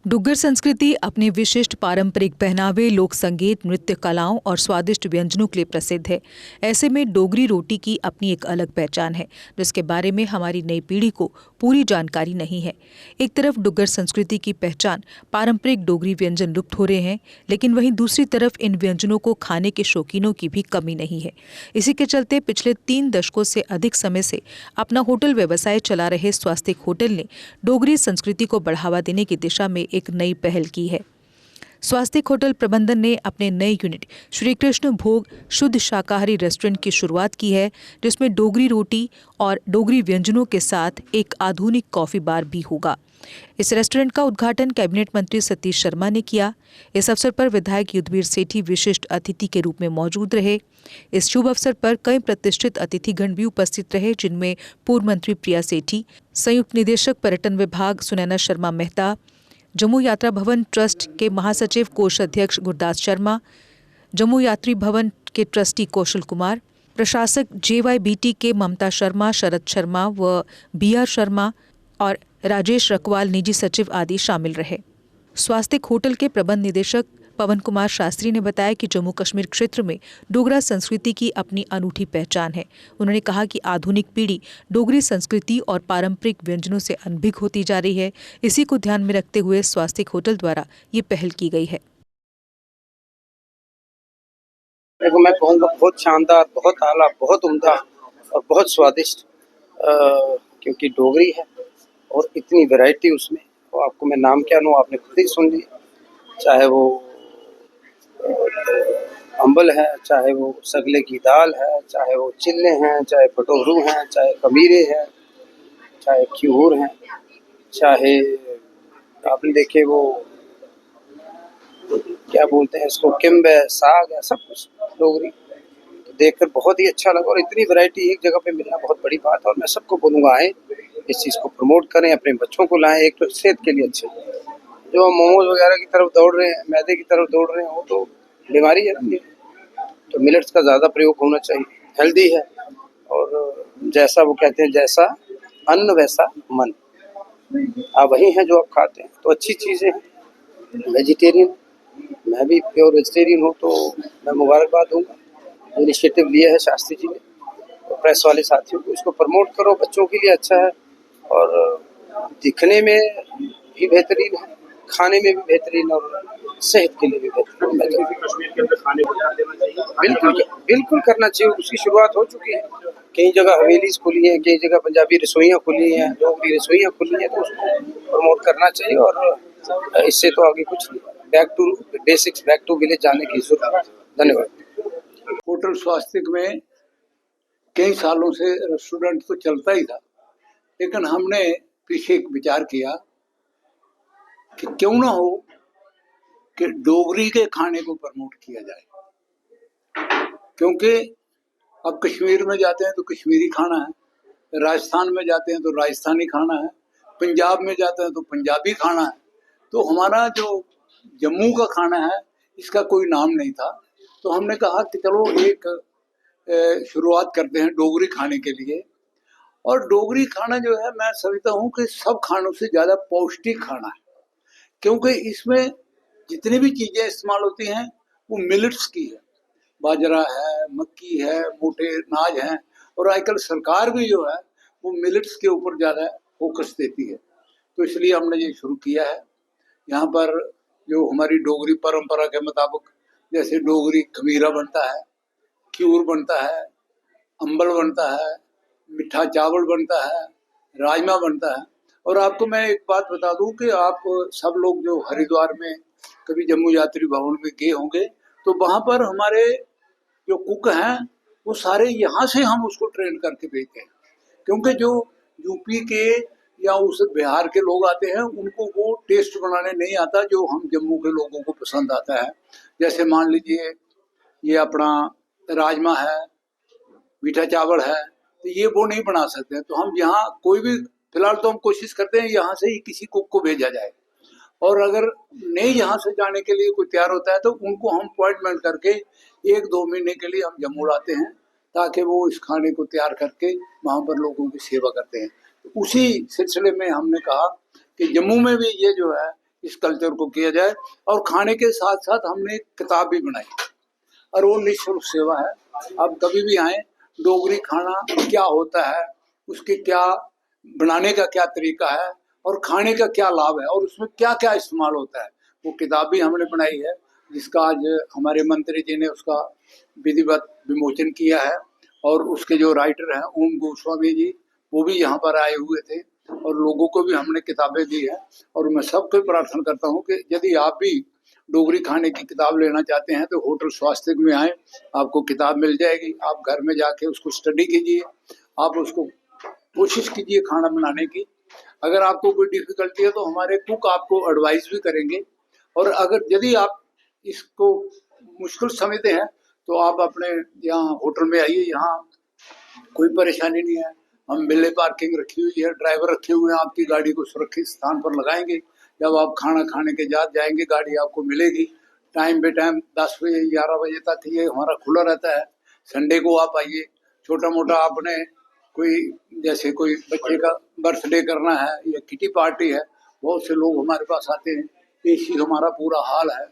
डुग्गर संस्कृति अपने विशिष्ट पारंपरिक पहनावे, लोक संगीत, नृत्य कलाओं और स्वादिष्ट व्यंजनों के लिए प्रसिद्ध है। ऐसे में डोगरी रोटी की अपनी एक अलग पहचान है, जिसके बारे में हमारी नई पीढ़ी को पूरी जानकारी नहीं है। एक तरफ डुग्गर संस्कृति की पहचान पारंपरिक डोगरी व्यंजन लुप्त हो रहे हैं, लेकिन वहीं दूसरी तरफ इन व्यंजनों को खाने के शौकीनों की भी कमी नहीं है। इसी के चलते पिछले 3 दशकों से अधिक समय से अपना होटल व्यवसाय चला रहे स्वास्तिक होटल ने डोगरी संस्कृति को बढ़ावा देने की दिशा में एक नई पहल की है। स्वास्तिक होटल प्रबंधन ने अपने नए यूनिट श्री कृष्ण भोग शुद्ध शाकाहारी रेस्टोरेंट की शुरुआत की है, जिसमें डोगरी रोटी और डोगरी व्यंजनों के साथ एक आधुनिक कॉफी बार भी होगा। इस रेस्टोरेंट का उद्घाटन कैबिनेट मंत्री सतीश शर्मा ने किया। इस अवसर पर विधायक युद्धवीर सेठी विशिष्ट अतिथि के रूप में मौजूद रहे। इस शुभ अवसर पर कई प्रतिष्ठित अतिथिगण भी उपस्थित रहे, जिनमें पूर्व मंत्री प्रिया सेठी, संयुक्त निदेशक पर्यटन विभाग सुनैना शर्मा मेहता, जम्मू यात्रा भवन ट्रस्ट के महासचिव कोषाध्यक्ष गुरदास शर्मा, जम्मू यात्री भवन के ट्रस्टी कौशल कुमार, प्रशासक JYBT के ममता शर्मा, शरद शर्मा व BR शर्मा और राजेश रकवाल निजी सचिव आदि शामिल रहे। स्वास्तिक होटल के प्रबंध निदेशक पवन कुमार शास्त्री ने बताया कि जम्मू कश्मीर क्षेत्र में डोगरा संस्कृति की अपनी अनूठी पहचान है। उन्होंने कहा कि आधुनिक पीढ़ी डोगरी संस्कृति और पारंपरिक व्यंजनों से अनभिज्ञ होती जा रही है। इसी को ध्यान में रखते हुए स्वास्तिक होटल द्वारा ये पहल की गई है। देखो, मैं कहूँगा बहुत शानदार, बहुत आला, बहुत उम्दा और बहुत स्वादिष्ट, क्योंकि डोगरी है और इतनी वैरायटी उसमें। तो आपको मैं नाम क्या लूँ, आपने खुद ही सुन लिया। चाहे वो अम्बल है, चाहे वो सगले की दाल है, चाहे वो चिल्ले हैं, चाहे भटोरू हैं, चाहे खमीरे हैं, चाहे खिहूर हैं, चाहे आपने देखे वो क्या बोलते हैं इसको, किम्ब है, साग है, सब कुछ डोगरी। तो देखकर बहुत ही अच्छा लगा और इतनी वैरायटी एक जगह पे मिलना बहुत बड़ी बात है। और मैं सबको बोलूँगा, आए इस चीज़ को प्रमोट करें, अपने बच्चों को लाएं। एक तो सेहत के लिए अच्छे, जो मोमोज वगैरह की तरफ दौड़ रहे हैं, मैदे की तरफ दौड़ रहे हैं, वो तो बीमारी है ना। तो मिलेट्स का ज़्यादा प्रयोग होना चाहिए, हेल्दी है। और जैसा वो कहते हैं, जैसा अन्न वैसा मन, आप वही हैं जो आप खाते हैं। तो अच्छी चीज़ें हैं। वेजिटेरियन, मैं भी प्योर वेजिटेरियन हूँ, तो मैं मुबारकबाद दूंगा जो इनिशिएटिव लिया है शास्त्री जी ने और प्रेस वाले साथियों को। इसको प्रमोट करो, बच्चों के लिए अच्छा है और दिखने में भी बेहतरीन है, खाने में भी बेहतरीन और सेहत के लिए भी बेहतरीन। बिल्कुल बिल्कुल करना चाहिए, उसकी शुरुआत हो चुकी है। कई जगह हवेलीज खुली हैं, कई जगह पंजाबी रसोइयाँ खुली हैं, डोगरी रसोइयाँ खुली हैं, तो उसको प्रमोट करना चाहिए। और इससे तो आगे कुछ नहीं, back to basics, back to village जाने की जरूरत है। धन्यवाद। होटल स्वास्तिक में कई सालों से रेस्टोरेंट तो चलता ही था, लेकिन हमने पीछे एक विचार किया कि क्यों ना हो कि डोगरी के खाने को प्रमोट किया जाए। क्योंकि अब कश्मीर में जाते हैं तो कश्मीरी खाना है, राजस्थान में जाते हैं तो राजस्थानी खाना है, पंजाब में जाते हैं तो पंजाबी खाना है। तो हमारा जो जम्मू का खाना है, इसका कोई नाम नहीं था। तो हमने कहा कि चलो एक शुरुआत करते हैं डोगरी खाने के लिए। और डोगरी खाना जो है, मैं समझता हूँ कि सब खानों से ज़्यादा पौष्टिक खाना है, क्योंकि इसमें जितनी भी चीज़ें इस्तेमाल होती हैं वो मिलेट्स की है। बाजरा है, मक्की है, मोटे अनाज हैं। और आजकल सरकार भी जो है वो मिलेट्स के ऊपर ज़्यादा फोकस देती है। तो इसलिए हमने ये शुरू किया है। यहाँ पर जो हमारी डोगरी परंपरा के मुताबिक, जैसे डोगरी खमीरा बनता है, खीर बनता है, अम्बल बनता है, मीठा चावल बनता है, राजमा बनता है। और आपको मैं एक बात बता दूं कि आप सब लोग जो हरिद्वार में कभी जम्मू यात्री भवन में गए होंगे, तो वहाँ पर हमारे जो कुक हैं वो सारे यहाँ से हम उसको ट्रेन करके भेजते हैं। क्योंकि जो यूपी के या उस बिहार के लोग आते हैं, उनको वो टेस्ट बनाने नहीं आता जो हम जम्मू के लोगों को पसंद आता है। जैसे मान लीजिए ये अपना राजमा है, मीठा चावल है, तो ये वो नहीं बना सकते हैं। तो हम यहाँ कोई भी, फिलहाल तो हम कोशिश करते हैं यहाँ से ही किसी कुक को भेजा जाए। और अगर नहीं यहाँ से जाने के लिए कोई तैयार होता है तो उनको हम अपॉइंटमेंट करके 1-2 महीने के लिए हम जम्मू लाते हैं, ताकि वो इस खाने को तैयार करके वहाँ पर लोगों की सेवा करते हैं। तो उसी सिलसिले में हमने कहा कि जम्मू में भी ये जो है इस कल्चर को किया जाए। और खाने के साथ साथ हमने एक किताब भी बनाई और वो निःशुल्क सेवा है। आप कभी भी आए, डोगरी खाना क्या होता है, उसके क्या बनाने का क्या तरीका है और खाने का क्या लाभ है और उसमें क्या क्या इस्तेमाल होता है, वो किताब भी हमने बनाई है, जिसका आज हमारे मंत्री जी ने उसका विधिवत विमोचन किया है। और उसके जो राइटर हैं ओम गोस्वामी जी, वो भी यहाँ पर आए हुए थे और लोगों को भी हमने किताबें दी है। और मैं सबको प्रार्थना करता हूँ कि यदि आप भी डोगरी खाने की किताब लेना चाहते हैं तो होटल स्वास्तिक में आए, आपको किताब मिल जाएगी। आप घर में जाके उसको स्टडी कीजिए, आप उसको कोशिश कीजिए खाना बनाने की। अगर आपको कोई डिफिकल्टी है तो हमारे कुक आपको एडवाइस भी करेंगे। और अगर यदि आप इसको मुश्किल समझते हैं तो आप अपने यहाँ होटल में आइए, यहाँ कोई परेशानी नहीं है। हम मिले पार्किंग रखी हुई है, ड्राइवर रखे हुए हैं, आपकी गाड़ी को सुरक्षित स्थान पर लगाएंगे। जब आप खाना खाने के बाद जाएंगे गाड़ी आपको मिलेगी टाइम बे टाइम 10 बजे 11 बजे तक ये हमारा खुला रहता है। संडे को आप आइए, छोटा मोटा आपने कोई जैसे कोई बच्चे का बर्थडे करना है या किटी पार्टी है, बहुत से लोग हमारे पास आते हैं। एसी हमारा पूरा हाल है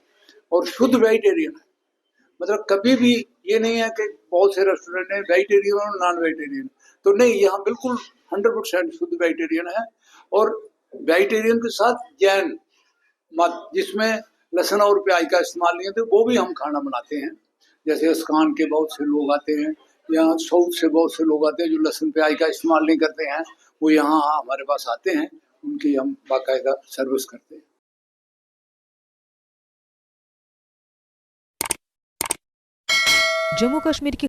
और शुद्ध वेजिटेरियन है। मतलब कभी भी ये नहीं है कि बहुत से रेस्टोरेंट है वेजिटेरियन और नॉन वेजिटेरियन, तो नहीं, यहाँ बिल्कुल 100% शुद्ध वेजिटेरियन है। और वेजिटेरियन के साथ जैन मत, जिसमें लहसुन और प्याज का इस्तेमाल नहीं होता, वो भी हम खाना बनाते हैं। जैसे अस्कान के बहुत से लोग आते हैं, यहाँ साउथ से बहुत से लोग आते हैं जो लहसुन प्याज का इस्तेमाल नहीं करते हैं, वो यहाँ हमारे पास आते हैं, उनकी हम बाकायदा सर्विस करते हैं। जम्मू कश्मीर की